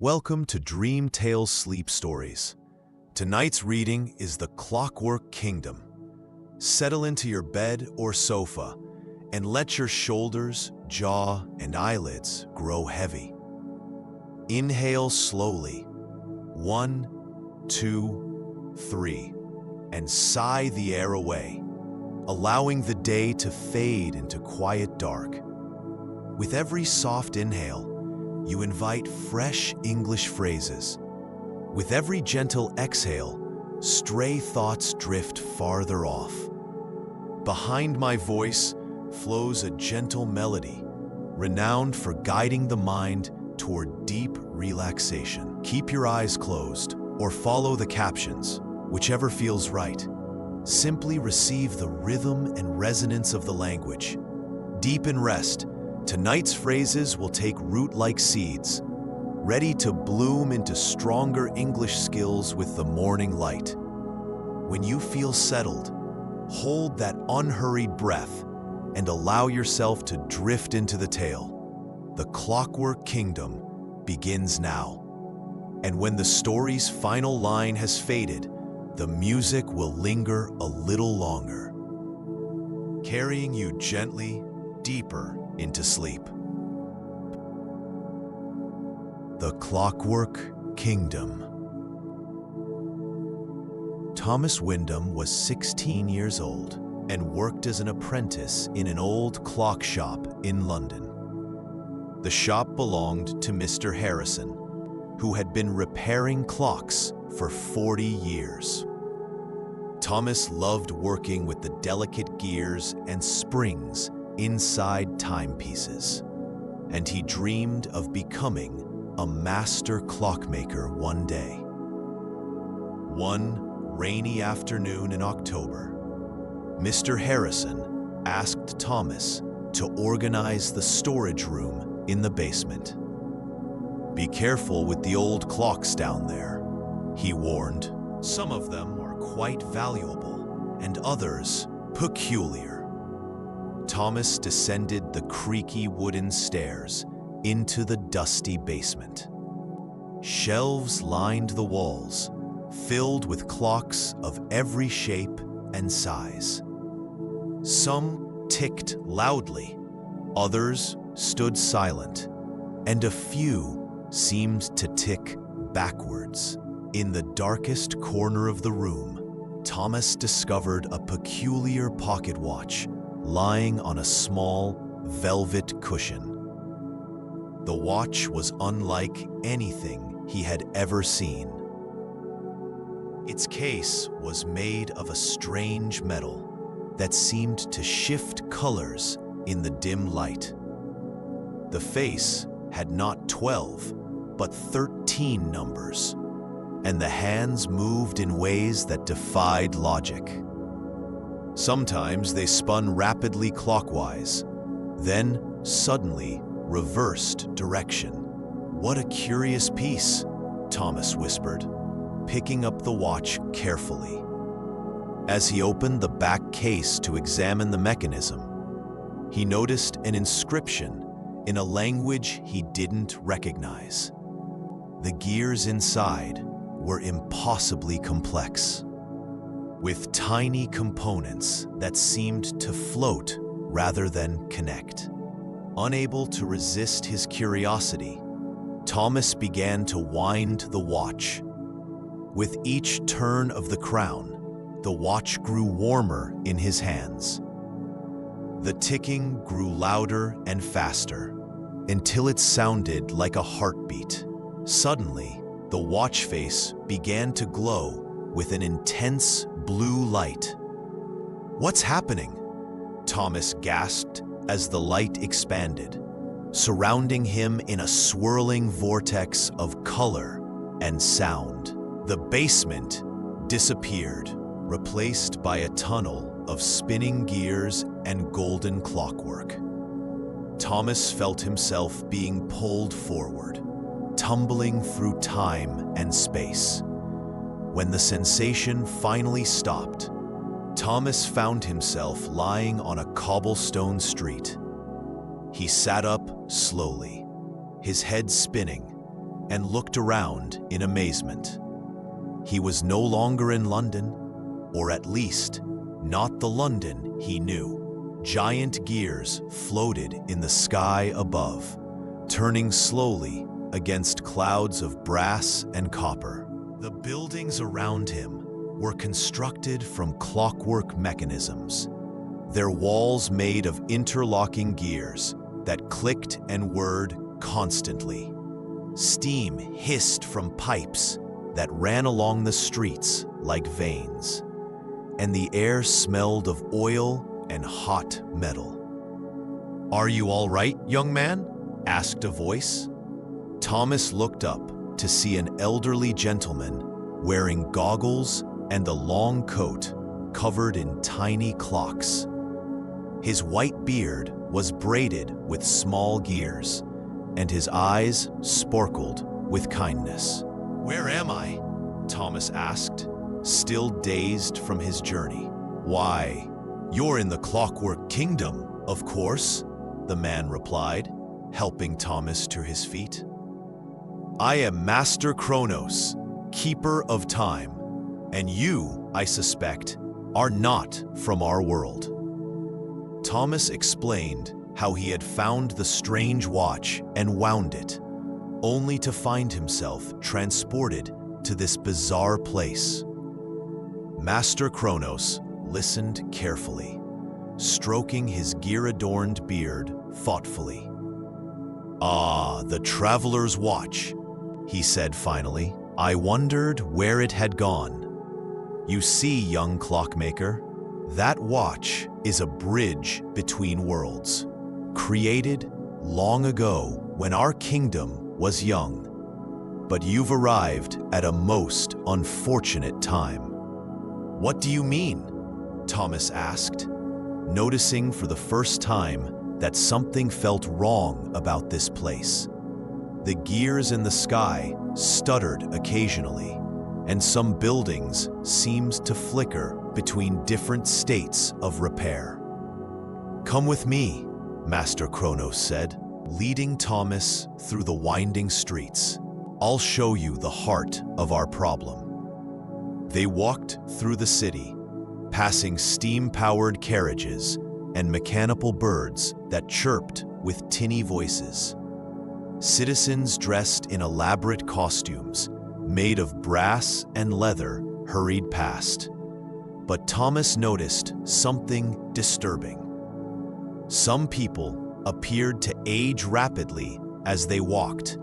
Welcome to Dream Tales Sleep Stories. Tonight's reading is The Clockwork Kingdom. Settle into your bed or sofa and let your shoulders, jaw, and eyelids grow heavy. Inhale slowly, 1, 2, 3, and sigh the air away, allowing the day to fade into quiet dark. With every soft inhale, you invite fresh English phrases. With every gentle exhale, stray thoughts drift farther off. Behind my voice flows a gentle melody, renowned for guiding the mind toward deep relaxation. Keep your eyes closed or follow the captions, whichever feels right. Simply receive the rhythm and resonance of the language. Deep in rest, tonight's phrases will take root like seeds, ready to bloom into stronger English skills with the morning light. When you feel settled, hold that unhurried breath and allow yourself to drift into the tale. The Clockwork Kingdom begins now. And when the story's final line has faded, the music will linger a little longer, carrying you gently deeper into sleep. The Clockwork Kingdom. Thomas Wyndham was 16 years old and worked as an apprentice in an old clock shop in London. The shop belonged to Mr. Harrison, who had been repairing clocks for 40 years. Thomas loved working with the delicate gears and springs inside timepieces, and he dreamed of becoming a master clockmaker one day. One rainy afternoon in October, Mr. Harrison asked Thomas to organize the storage room in the basement. "Be careful with the old clocks down there," he warned. "Some of them are quite valuable, and others peculiar." Thomas descended the creaky wooden stairs into the dusty basement. Shelves lined the walls, filled with clocks of every shape and size. Some ticked loudly, others stood silent, and a few seemed to tick backwards. In the darkest corner of the room, Thomas discovered a peculiar pocket watch lying on a small velvet cushion. The watch was unlike anything he had ever seen. Its case was made of a strange metal that seemed to shift colors in the dim light. The face had not 12, but 13 numbers, and the hands moved in ways that defied logic. Sometimes they spun rapidly clockwise, then suddenly reversed direction. "What a curious piece," Thomas whispered, picking up the watch carefully. As he opened the back case to examine the mechanism, he noticed an inscription in a language he didn't recognize. The gears inside were impossibly complex, with tiny components that seemed to float rather than connect. Unable to resist his curiosity, Thomas began to wind the watch. With each turn of the crown, the watch grew warmer in his hands. The ticking grew louder and faster, until it sounded like a heartbeat. Suddenly, the watch face began to glow with an intense blue light. "What's happening?" Thomas gasped as the light expanded, surrounding him in a swirling vortex of color and sound. The basement disappeared, replaced by a tunnel of spinning gears and golden clockwork. Thomas felt himself being pulled forward, tumbling through time and space. When the sensation finally stopped, Thomas found himself lying on a cobblestone street. He sat up slowly, his head spinning, and looked around in amazement. He was no longer in London, or at least, not the London he knew. Giant gears floated in the sky above, turning slowly against clouds of brass and copper. The buildings around him were constructed from clockwork mechanisms, their walls made of interlocking gears that clicked and whirred constantly. Steam hissed from pipes that ran along the streets like veins, and the air smelled of oil and hot metal. "Are you all right, young man?" asked a voice. Thomas looked up to see an elderly gentleman wearing goggles and a long coat covered in tiny clocks. His white beard was braided with small gears, and his eyes sparkled with kindness. "Where am I?" Thomas asked, still dazed from his journey. "Why, you're in the Clockwork Kingdom, of course," the man replied, helping Thomas to his feet. "I am Master Kronos, keeper of time, and you, I suspect, are not from our world." Thomas explained how he had found the strange watch and wound it, only to find himself transported to this bizarre place. Master Kronos listened carefully, stroking his gear-adorned beard thoughtfully. "Ah, the traveler's watch," he said finally. "I wondered where it had gone. You see, young clockmaker, that watch is a bridge between worlds, created long ago when our kingdom was young. But you've arrived at a most unfortunate time." "What do you mean?" Thomas asked, noticing for the first time that something felt wrong about this place. The gears in the sky stuttered occasionally, and some buildings seemed to flicker between different states of repair. "Come with me," Master Kronos said, leading Thomas through the winding streets. "I'll show you the heart of our problem." They walked through the city, passing steam-powered carriages and mechanical birds that chirped with tinny voices. Citizens dressed in elaborate costumes, made of brass and leather, hurried past. But Thomas noticed something disturbing. Some people appeared to age rapidly as they walked,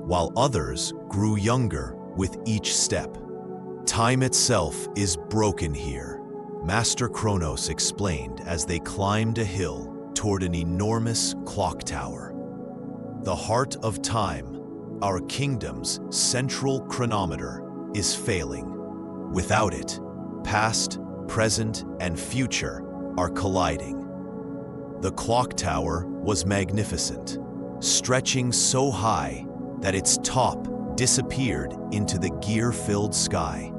while others grew younger with each step. "Time itself is broken here," Master Kronos explained as they climbed a hill toward an enormous clock tower. "The heart of time, our kingdom's central chronometer, is failing. Without it, past, present, and future are colliding." The clock tower was magnificent, stretching so high that its top disappeared into the gear-filled sky.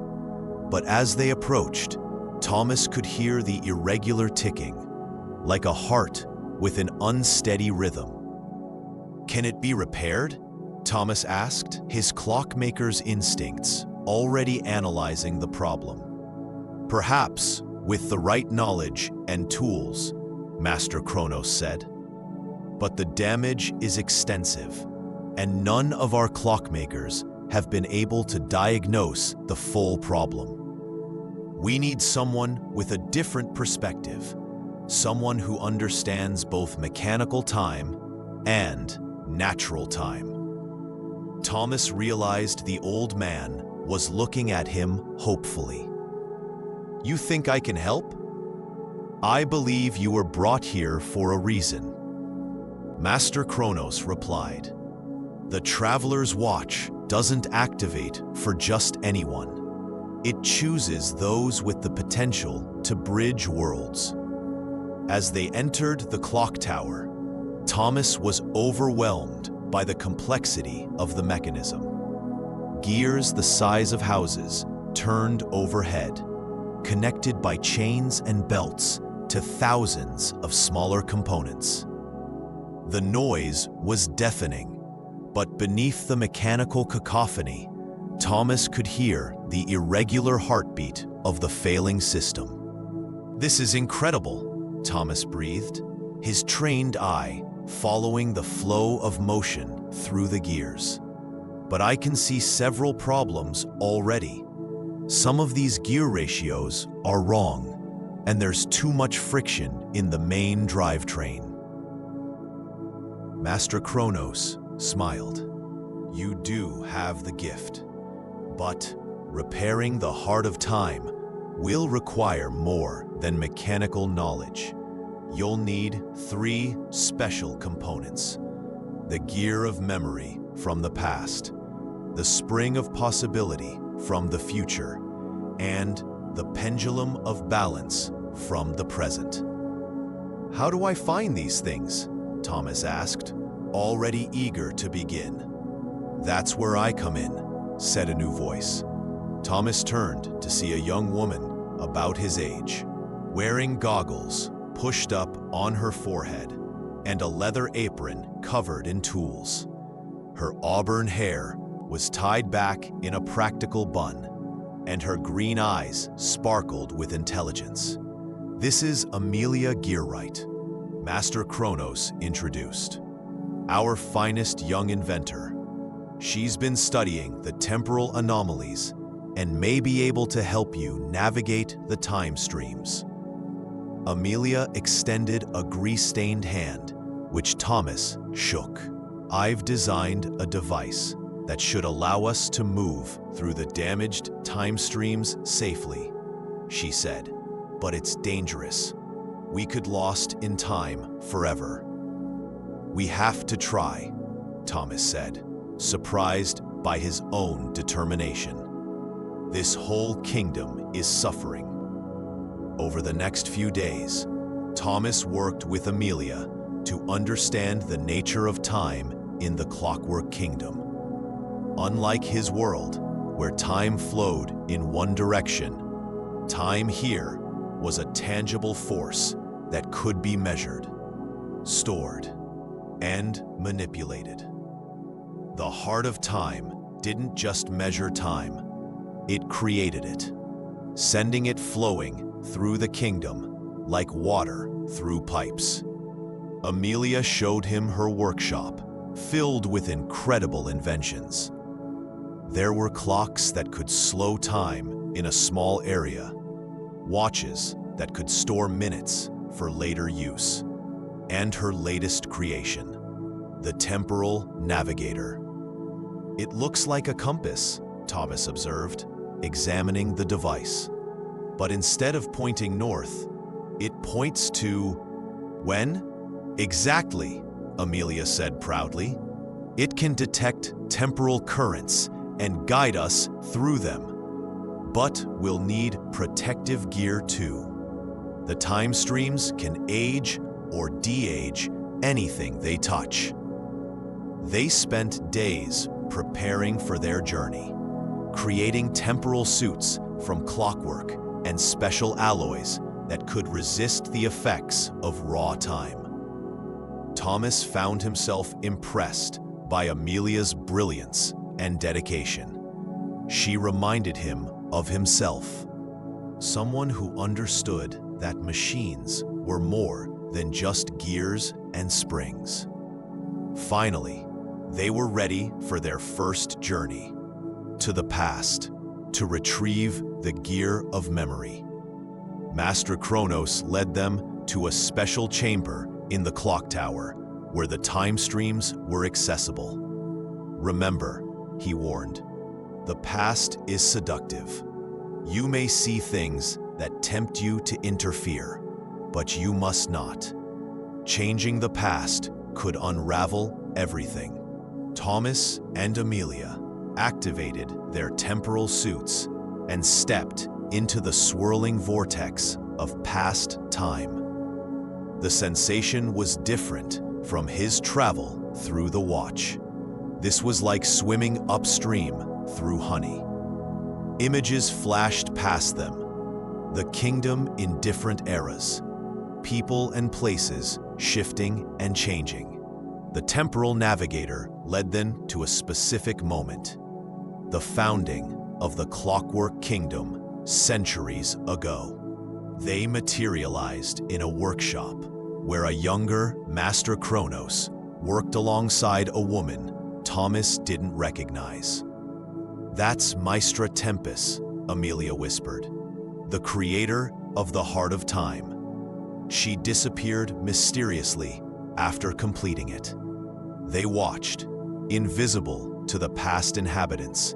But as they approached, Thomas could hear the irregular ticking, like a heart with an unsteady rhythm. "Can it be repaired?" Thomas asked, his clockmaker's instincts already analyzing the problem. "Perhaps, with the right knowledge and tools," Master Kronos said. "But the damage is extensive, and none of our clockmakers have been able to diagnose the full problem. We need someone with a different perspective, someone who understands both mechanical time and natural time." Thomas realized the old man was looking at him hopefully. "You think I can help? I believe you were brought here for a reason," Master Kronos replied. "The traveler's watch doesn't activate for just anyone. It chooses those with the potential to bridge worlds." As they entered the clock tower, Thomas was overwhelmed by the complexity of the mechanism. Gears the size of houses turned overhead, connected by chains and belts to thousands of smaller components. The noise was deafening, But beneath the mechanical cacophony, Thomas could hear the irregular heartbeat of the failing system. "This is incredible," Thomas breathed, his trained eye following the flow of motion through the gears. "But I can see several problems already. Some of these gear ratios are wrong, and there's too much friction in the main drivetrain." Master Kronos smiled. "You do have the gift, but repairing the heart of time will require more than mechanical knowledge. You'll need 3 special components: the gear of memory from the past, the spring of possibility from the future, and the pendulum of balance from the present." "How do I find these things?" Thomas asked, already eager to begin. "That's where I come in," said a new voice. Thomas turned to see a young woman about his age, wearing goggles pushed up on her forehead and a leather apron covered in tools. Her auburn hair was tied back in a practical bun, and her green eyes sparkled with intelligence. "This is Amelia Gearwright," Master Kronos introduced. "Our finest young inventor. She's been studying the temporal anomalies and may be able to help you navigate the time streams." Amelia extended a grease-stained hand, which Thomas shook. "I've designed a device that should allow us to move through the damaged time streams safely," she said. "But it's dangerous. We could lost in time forever." "We have to try," Thomas said, surprised by his own determination. "This whole kingdom is suffering." Over the next few days, Thomas worked with Amelia to understand the nature of time in the Clockwork Kingdom. Unlike his world, where time flowed in one direction, time here was a tangible force that could be measured, stored, and manipulated. The heart of time didn't just measure time, it created it, sending it flowing through the kingdom like water through pipes. Amelia showed him her workshop, filled with incredible inventions. There were clocks that could slow time in a small area, watches that could store minutes for later use, and her latest creation, the temporal navigator. "It looks like a compass," Thomas observed, examining the device. "But instead of pointing north, it points to when?" "Exactly," Amelia said proudly. "It can detect temporal currents and guide us through them. But we'll need protective gear too. The time streams can age or de-age anything they touch." They spent days preparing for their journey, creating temporal suits from clockwork and special alloys that could resist the effects of raw time. Thomas found himself impressed by Amelia's brilliance and dedication. She reminded him of himself, someone who understood that machines were more than just gears and springs. Finally, they were ready for their first journey to the past to retrieve the gear of memory. Master Kronos led them to a special chamber in the clock tower where the time streams were accessible. "Remember," he warned, "the past is seductive. You may see things that tempt you to interfere, but you must not. Changing the past could unravel everything." Thomas and Amelia activated their temporal suits and stepped into the swirling vortex of past time. The sensation was different from his travel through the watch. This was like swimming upstream through honey. Images flashed past them, the kingdom in different eras, people and places shifting and changing. The temporal navigator led them to a specific moment, the founding of the Clockwork Kingdom centuries ago. They materialized in a workshop where a younger Master Kronos worked alongside a woman Thomas didn't recognize. "That's Maestra Tempest," Amelia whispered, "the creator of the Heart of Time. She disappeared mysteriously after completing it." They watched, invisible to the past inhabitants,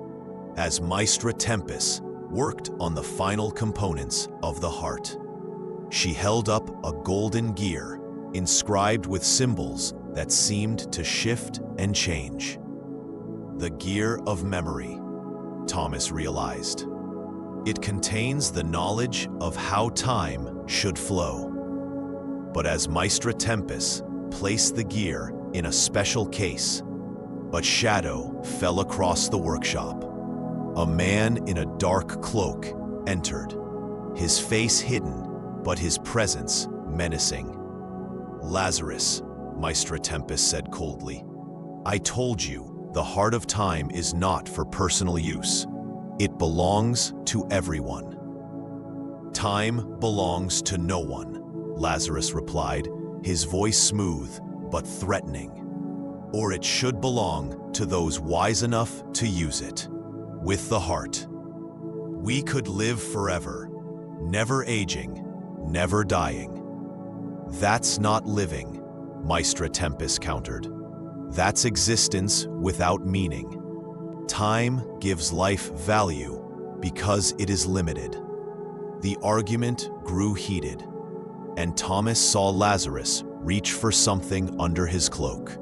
as Maestra Tempest worked on the final components of the heart. She held up a golden gear inscribed with symbols that seemed to shift and change. The gear of memory, Thomas realized. It contains the knowledge of how time should flow. But as Maestra Tempest placed the gear in a special case, a shadow fell across the workshop. A man in a dark cloak entered, his face hidden, but his presence menacing. "Lazarus," Maestra Tempest said coldly, "I told you the Heart of Time is not for personal use. It belongs to everyone." "Time belongs to no one," Lazarus replied, his voice smooth but threatening. "Or it should belong to those wise enough to use it. With the heart, we could live forever, never aging, never dying." "That's not living," Maestra Tempest countered. "That's existence without meaning. Time gives life value because it is limited." The argument grew heated, and Thomas saw Lazarus reach for something under his cloak.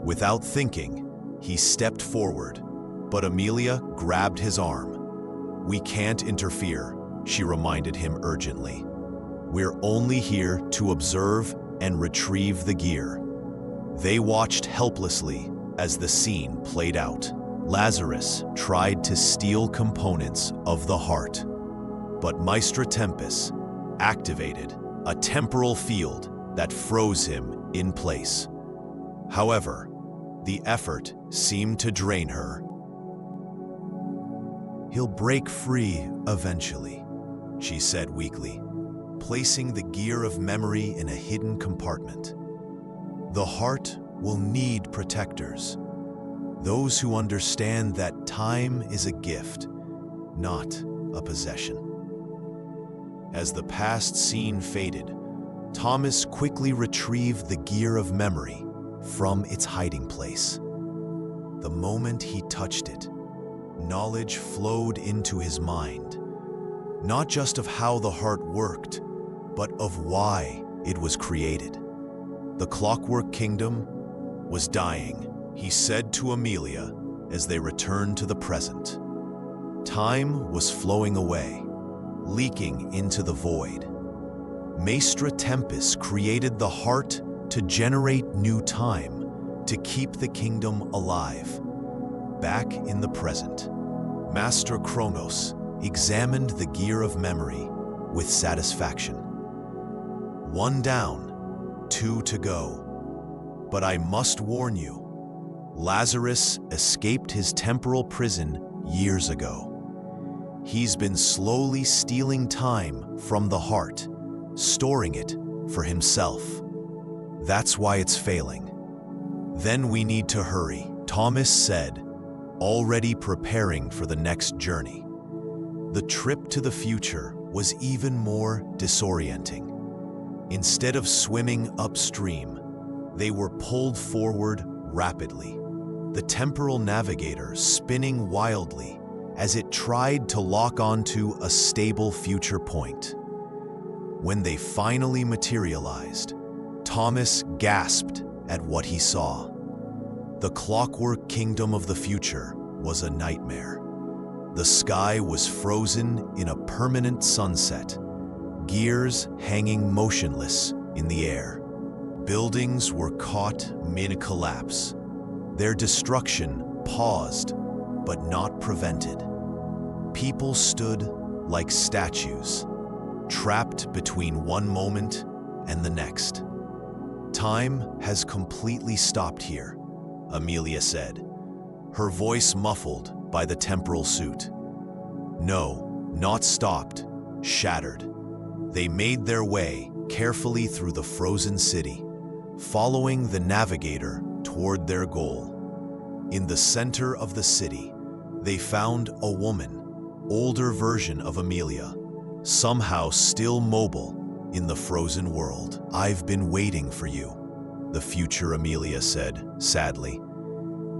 Without thinking, he stepped forward, but Amelia grabbed his arm. "We can't interfere," she reminded him urgently. "We're only here to observe and retrieve the gear." They watched helplessly as the scene played out. Lazarus tried to steal components of the heart, but Maestra Tempest activated a temporal field that froze him in place. However, the effort seemed to drain her. "He'll break free eventually," she said weakly, placing the gear of memory in a hidden compartment. "The heart will need protectors, those who understand that time is a gift, not a possession." As the past scene faded, Thomas quickly retrieved the gear of memory from its hiding place. The moment he touched it, knowledge flowed into his mind, not just of how the heart worked, but of why it was created. The Clockwork Kingdom was dying, he said to Amelia as they returned to the present. Time was flowing away, leaking into the void. Maestra Tempest created the heart to generate new time, to keep the kingdom alive. Back in the present, Master Kronos examined the gear of memory with satisfaction. One down, two to go. But I must warn you, Lazarus escaped his temporal prison years ago. He's been slowly stealing time from the heart, storing it for himself. That's why it's failing. Then we need to hurry, Thomas said, already preparing for the next journey. The trip to the future was even more disorienting. Instead of swimming upstream, they were pulled forward rapidly, the temporal navigator spinning wildly as it tried to lock onto a stable future point. When they finally materialized, Thomas gasped at what he saw. The Clockwork Kingdom of the future was a nightmare. The sky was frozen in a permanent sunset, gears hanging motionless in the air. Buildings were caught mid-collapse, their destruction paused but not prevented. People stood like statues, trapped between one moment and the next. Time has completely stopped here, Amelia said, her voice muffled by the temporal suit. No, not stopped, shattered. They made their way carefully through the frozen city, following the navigator toward their goal. In the center of the city, they found a woman, older version of Amelia, somehow still mobile in the frozen world. "I've been waiting for you," the future Amelia said, sadly.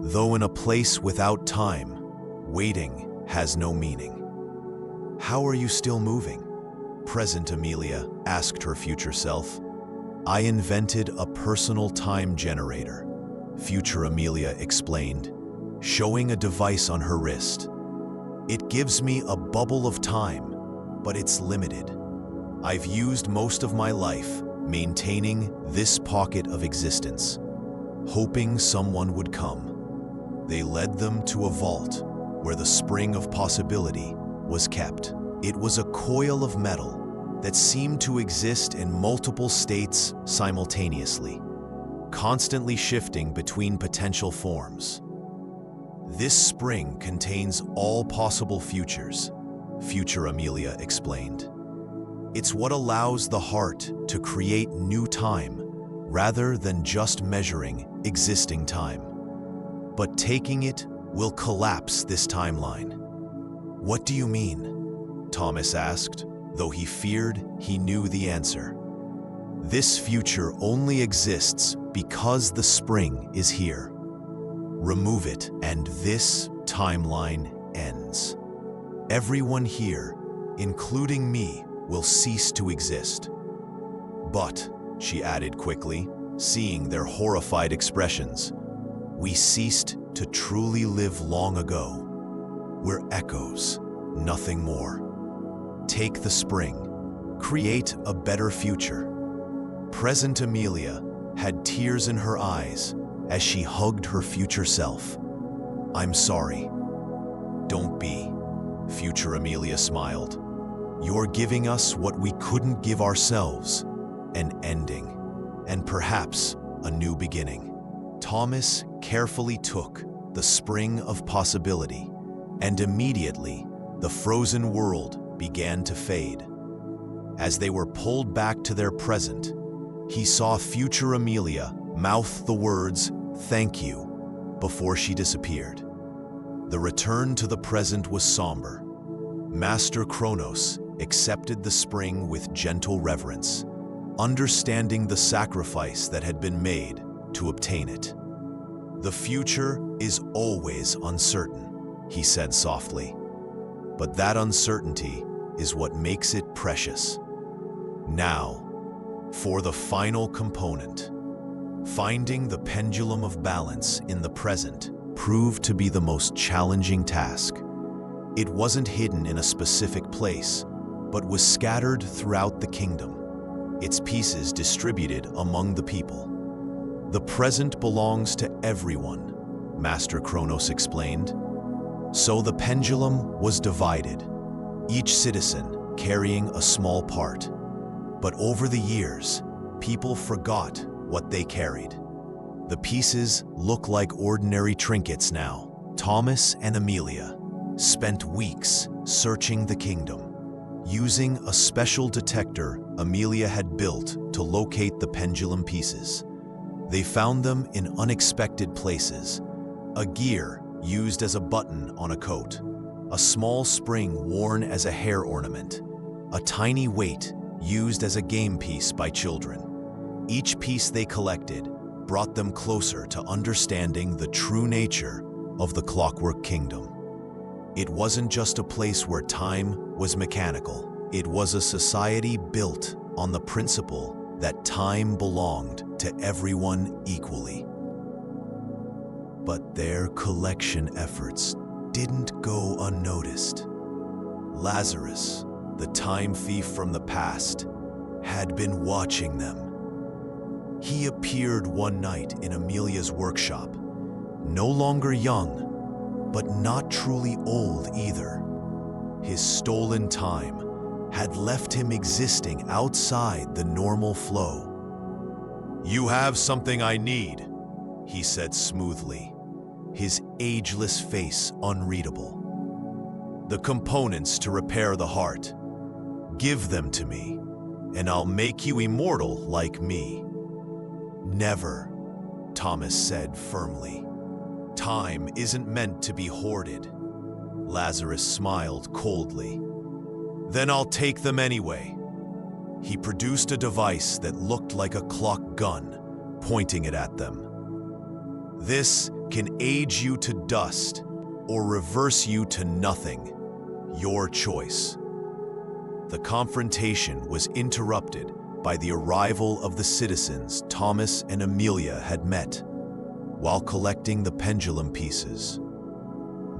"Though in a place without time, waiting has no meaning." "How are you still moving?" present Amelia asked her future self. "I invented a personal time generator," future Amelia explained, showing a device on her wrist. "It gives me a bubble of time, but it's limited. I've used most of my life maintaining this pocket of existence, hoping someone would come." They led them to a vault where the spring of possibility was kept. It was a coil of metal that seemed to exist in multiple states simultaneously, constantly shifting between potential forms. "This spring contains all possible futures," future Amelia explained. "It's what allows the heart to create new time rather than just measuring existing time. But taking it will collapse this timeline." "What do you mean?" Thomas asked, though he feared he knew the answer. "This future only exists because the spring is here. Remove it, and this timeline ends. Everyone here, including me, will cease to exist." "But," she added quickly, seeing their horrified expressions, "we ceased to truly live long ago. We're echoes, nothing more. Take the spring, create a better future." Present Amelia had tears in her eyes as she hugged her future self. "I'm sorry." "Don't be," future Amelia smiled. "You're giving us what we couldn't give ourselves, an ending, and perhaps a new beginning." Thomas carefully took the spring of possibility, and immediately the frozen world began to fade. As they were pulled back to their present, he saw future Amelia mouth the words, "Thank you," before she disappeared. The return to the present was somber. Master Kronos accepted the spring with gentle reverence, understanding the sacrifice that had been made to obtain it. "The future is always uncertain," he said softly, "but that uncertainty is what makes it precious." Now, for the final component. Finding the pendulum of balance in the present proved to be the most challenging task. It wasn't hidden in a specific place, but was scattered throughout the kingdom, its pieces distributed among the people. "The present belongs to everyone," Master Kronos explained. So the pendulum was divided, each citizen carrying a small part. But over the years, people forgot what they carried. The pieces look like ordinary trinkets now. Thomas and Amelia spent weeks searching the kingdom, using a special detector Amelia had built to locate the pendulum pieces. They found them in unexpected places: a gear used as a button on a coat, a small spring worn as a hair ornament, a tiny weight used as a game piece by children. Each piece they collected brought them closer to understanding the true nature of the Clockwork Kingdom. It wasn't just a place where time was mechanical. It was a society built on the principle that time belonged to everyone equally. But their collection efforts didn't go unnoticed. Lazarus, the time thief from the past, had been watching them. He appeared one night in Amelia's workshop, no longer young, but not truly old either. His stolen time had left him existing outside the normal flow. "You have something I need," he said smoothly, his ageless face unreadable. "The components to repair the heart. Give them to me, and I'll make you immortal like me." "Never," Thomas said firmly. "Time isn't meant to be hoarded." Lazarus smiled coldly. "Then I'll take them anyway." He produced a device that looked like a clock gun, pointing it at them. "This can age you to dust or reverse you to nothing. Your choice." The confrontation was interrupted by the arrival of the citizens Thomas and Amelia had met while collecting the pendulum pieces.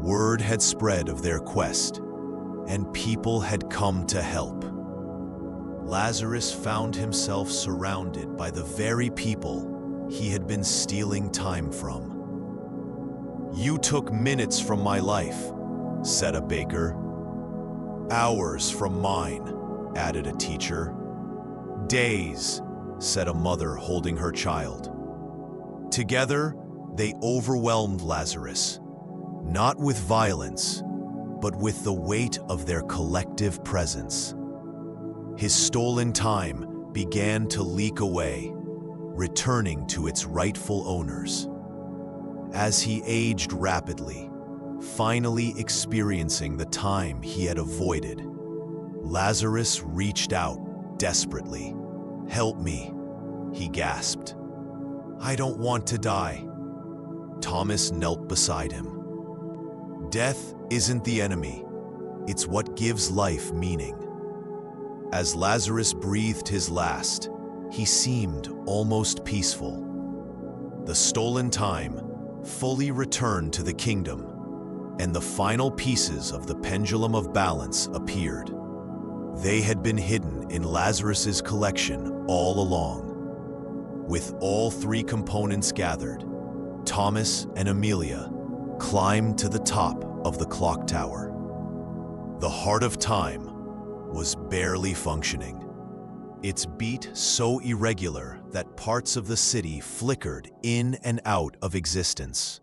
Word had spread of their quest, and people had come to help. Lazarus found himself surrounded by the very people he had been stealing time from. "You took minutes from my life," said a baker. "Hours from mine," added a teacher. "Days," said a mother holding her child. Together, they overwhelmed Lazarus, not with violence, but with the weight of their collective presence. His stolen time began to leak away, returning to its rightful owners. As he aged rapidly, finally experiencing the time he had avoided, Lazarus reached out desperately. "Help me," he gasped. "I don't want to die." Thomas knelt beside him. "Death isn't the enemy. It's what gives life meaning." As Lazarus breathed his last, he seemed almost peaceful. The stolen time fully returned to the kingdom, and the final pieces of the pendulum of balance appeared. They had been hidden in Lazarus's collection all along. With all three components gathered, Thomas and Amelia climbed to the top of the clock tower. The heart of time was barely functioning, its beat so irregular that parts of the city flickered in and out of existence.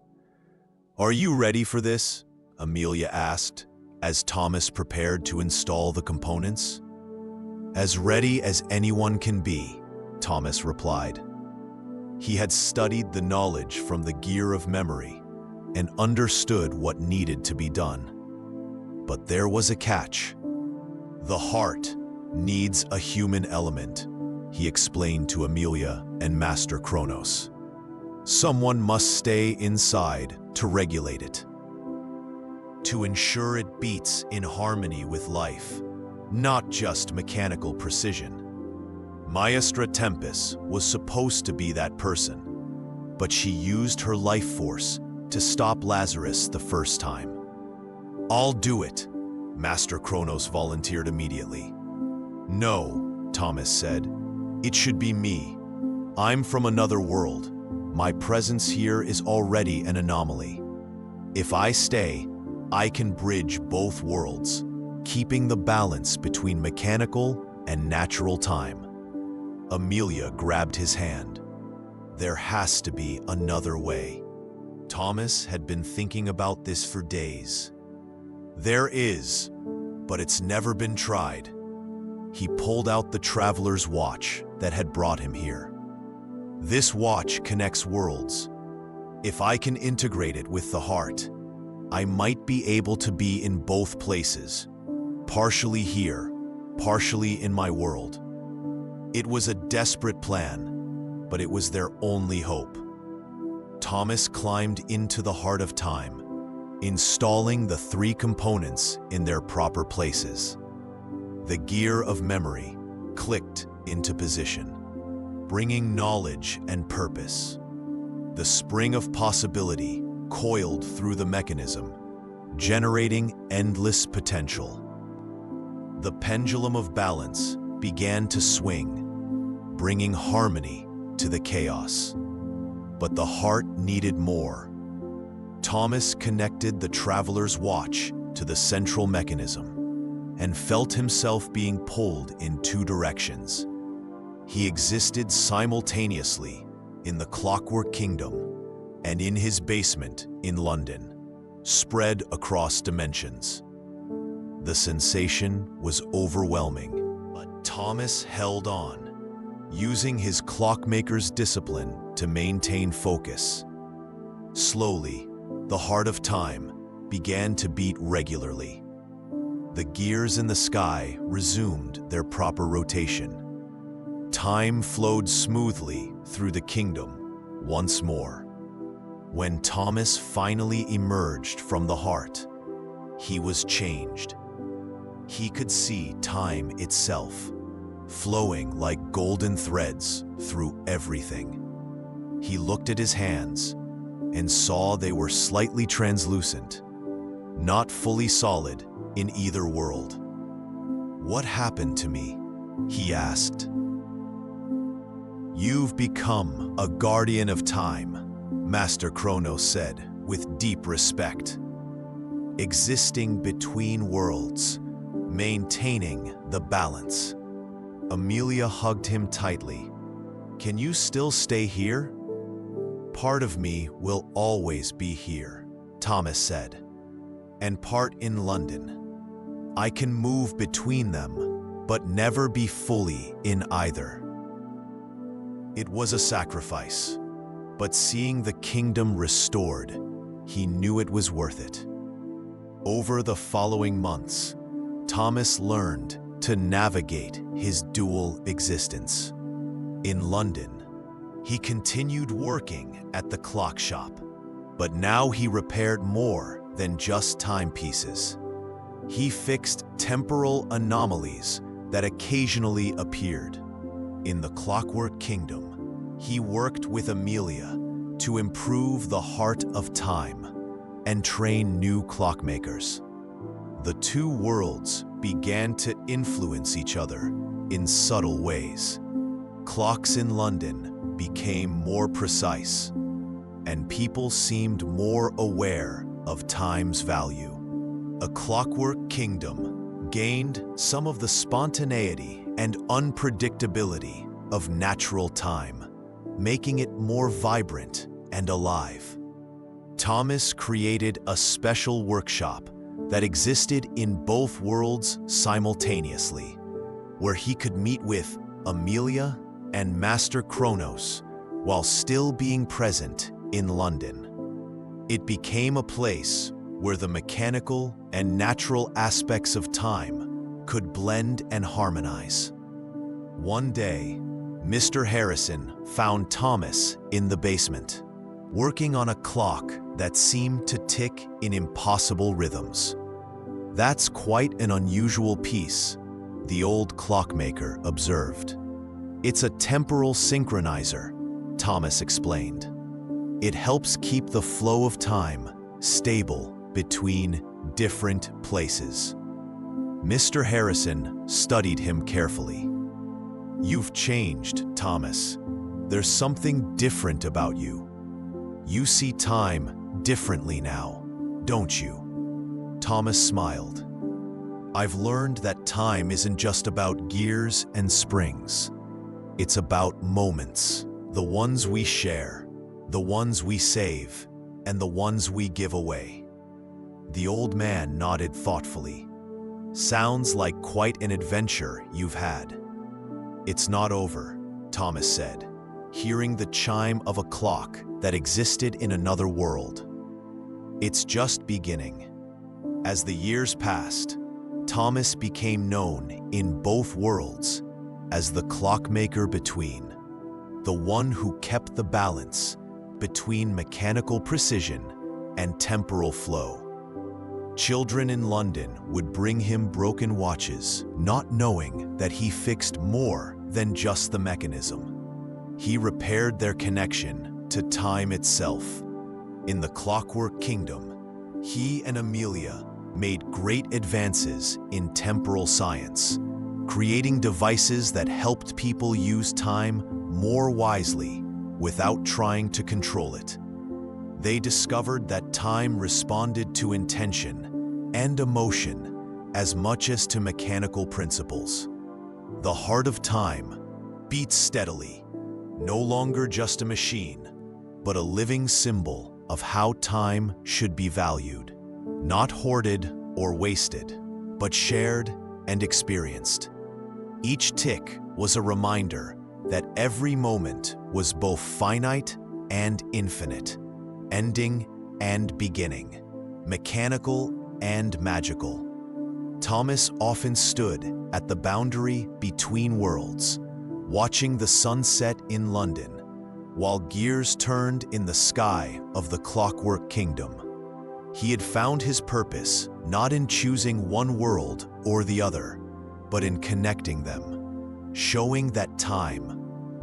"Are you ready for this?" Amelia asked, as Thomas prepared to install the components. "As ready as anyone can be," Thomas replied. He had studied the knowledge from the gear of memory and understood what needed to be done. But there was a catch. "The heart needs a human element," he explained to Amelia and Master Kronos. "Someone must stay inside to regulate it, to ensure it beats in harmony with life, not just mechanical precision." Maestra Tempest was supposed to be that person, but she used her life force to stop Lazarus the first time. "I'll do it," Master Kronos volunteered immediately. "No," Thomas said. "It should be me. I'm from another world. My presence here is already an anomaly. If I stay, I can bridge both worlds, keeping the balance between mechanical and natural time." Amelia grabbed his hand. There has to be another way. Thomas had been thinking about this for days. There is, but it's never been tried. He pulled out the traveler's watch that had brought him here. This watch connects worlds. If I can integrate it with the heart, I might be able to be in both places, partially here, partially in my world. It was a desperate plan, but it was their only hope. Thomas climbed into the heart of time, installing the three components in their proper places. The gear of memory clicked into position, bringing knowledge and purpose. The spring of possibility coiled through the mechanism, generating endless potential. The pendulum of balance began to swing, bringing harmony to the chaos. But the heart needed more. Thomas connected the traveler's watch to the central mechanism and felt himself being pulled in two directions. He existed simultaneously in the Clockwork Kingdom and in his basement in London, spread across dimensions. The sensation was overwhelming, but Thomas held on, using his clockmaker's discipline to maintain focus. Slowly, the heart of time began to beat regularly. The gears in the sky resumed their proper rotation. Time flowed smoothly through the kingdom once more. When Thomas finally emerged from the heart, he was changed. He could see time itself, flowing like golden threads through everything. He looked at his hands and saw they were slightly translucent, not fully solid in either world. "What happened to me?" he asked. "You've become a guardian of time," Master Kronos said with deep respect. "Existing between worlds, maintaining the balance." Amelia hugged him tightly. "Can you still stay here?" "Part of me will always be here," Thomas said, "and part in London. I can move between them, but never be fully in either." It was a sacrifice, but seeing the kingdom restored, he knew it was worth it. Over the following months, Thomas learned to navigate his dual existence. In London, he continued working at the clock shop, but now he repaired more than just timepieces. He fixed temporal anomalies that occasionally appeared. In the Clockwork Kingdom, he worked with Amelia to improve the heart of time and train new clockmakers. The two worlds began to influence each other in subtle ways. Clocks in London became more precise, and people seemed more aware of time's value. A Clockwork Kingdom gained some of the spontaneity and unpredictability of natural time, making it more vibrant and alive. Thomas created a special workshop that existed in both worlds simultaneously, where he could meet with Amelia and Master Kronos while still being present in London. It became a place where the mechanical and natural aspects of time could blend and harmonize. One day, Mr. Harrison found Thomas in the basement, working on a clock that seemed to tick in impossible rhythms. "That's quite an unusual piece," the old clockmaker observed. "It's a temporal synchronizer," Thomas explained. "It helps keep the flow of time stable between different places." Mr. Harrison studied him carefully. "You've changed, Thomas. There's something different about you. You see time differently now, don't you?" Thomas smiled. "I've learned that time isn't just about gears and springs. It's about moments, the ones we share, the ones we save, and the ones we give away." The old man nodded thoughtfully. "Sounds like quite an adventure you've had." "It's not over," Thomas said, hearing the chime of a clock that existed in another world. "It's just beginning." As the years passed, Thomas became known in both worlds as the clockmaker between, the one who kept the balance between mechanical precision and temporal flow. Children in London would bring him broken watches, not knowing that he fixed more than just the mechanism. He repaired their connection to time itself. In the Clockwork Kingdom, he and Amelia made great advances in temporal science, creating devices that helped people use time more wisely without trying to control it. They discovered that time responded to intention and emotion as much as to mechanical principles. The heart of time beats steadily, no longer just a machine, but a living symbol of how time should be valued. Not hoarded or wasted, but shared and experienced. Each tick was a reminder that every moment was both finite and infinite, ending and beginning, mechanical and magical. Thomas often stood at the boundary between worlds, watching the sunset in London, while gears turned in the sky of the Clockwork Kingdom. He had found his purpose not in choosing one world or the other, but in connecting them, showing that time,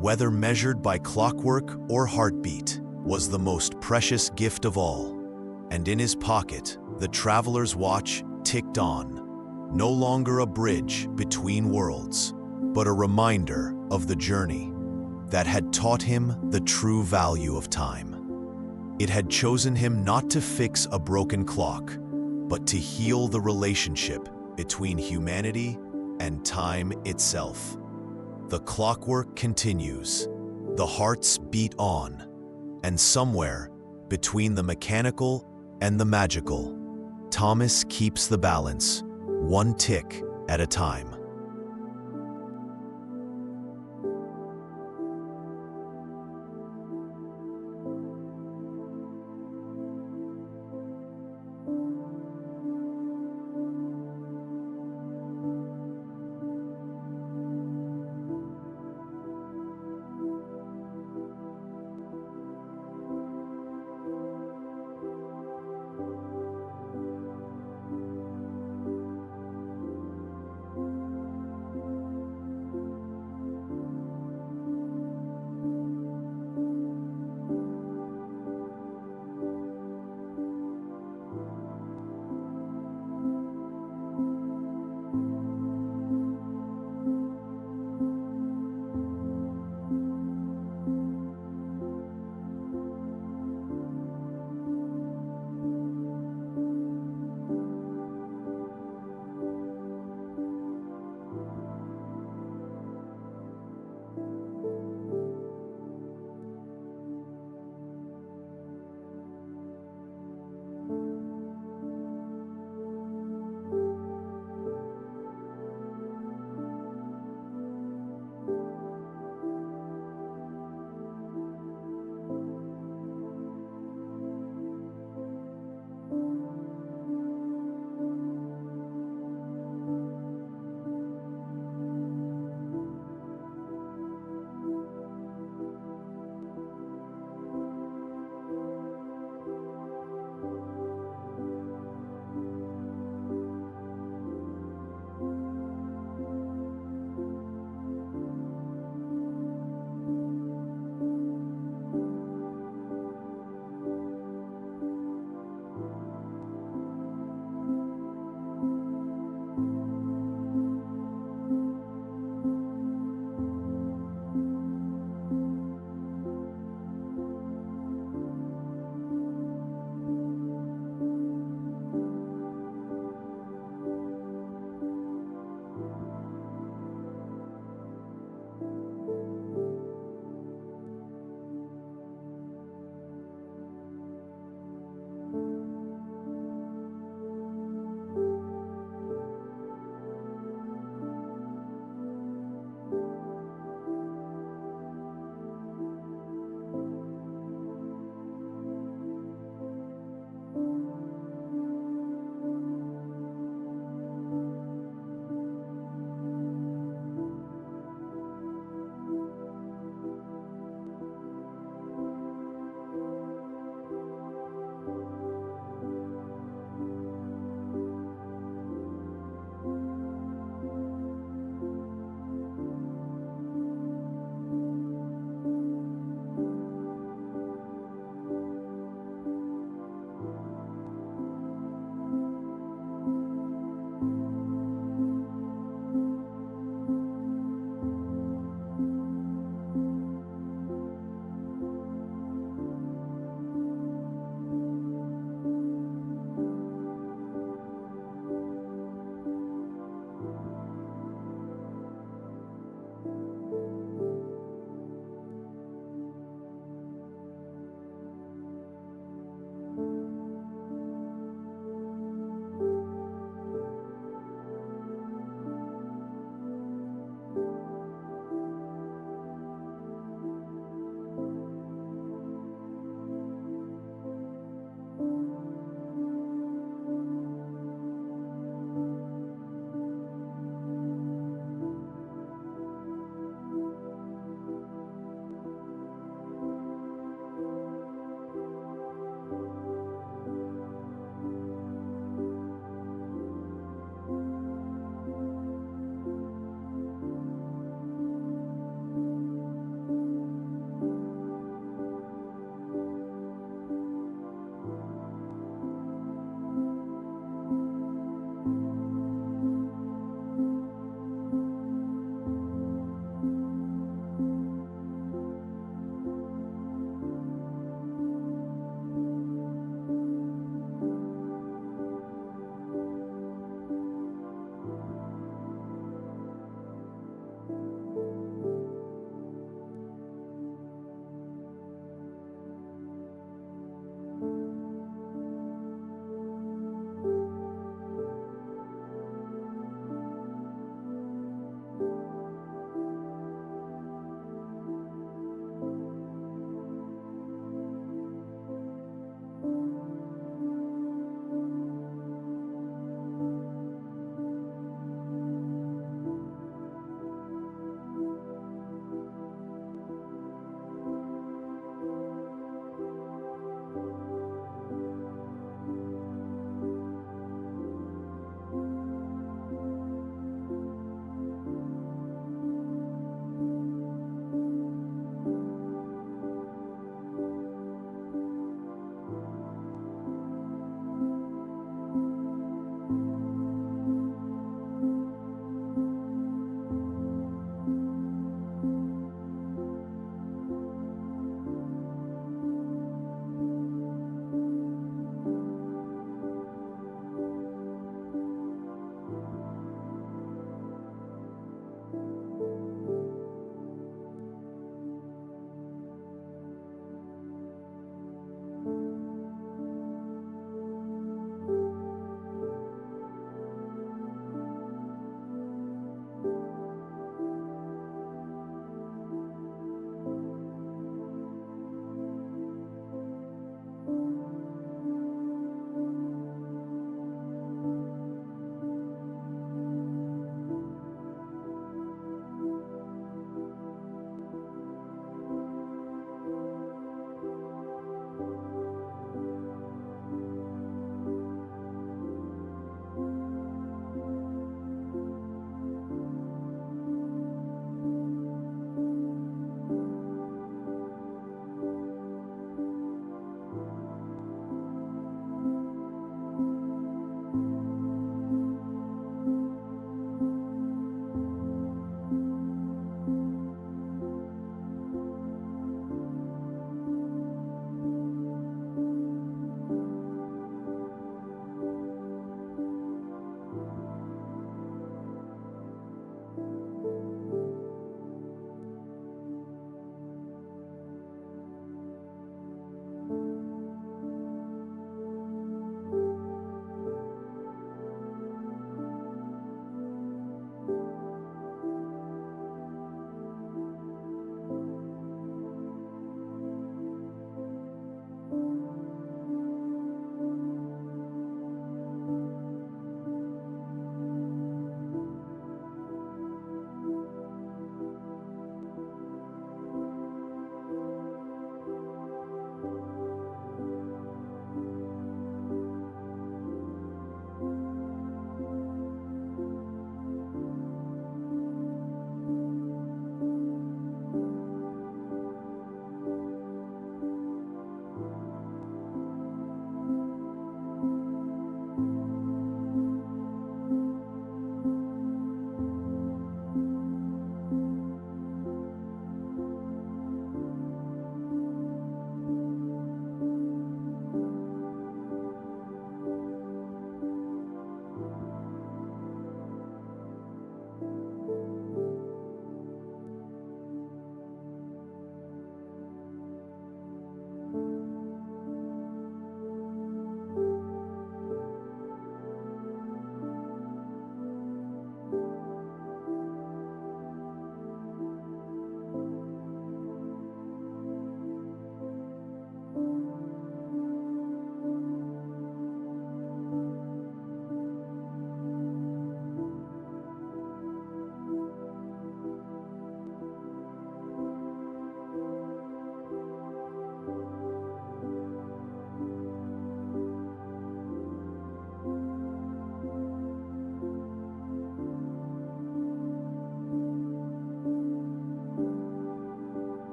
whether measured by clockwork or heartbeat, was the most precious gift of all. And in his pocket, the traveler's watch ticked on, no longer a bridge between worlds, but a reminder of the journey that had taught him the true value of time. It had chosen him not to fix a broken clock, but to heal the relationship between humanity and time itself. The clockwork continues, the hearts beat on, and somewhere between the mechanical and the magical, Thomas keeps the balance, one tick at a time.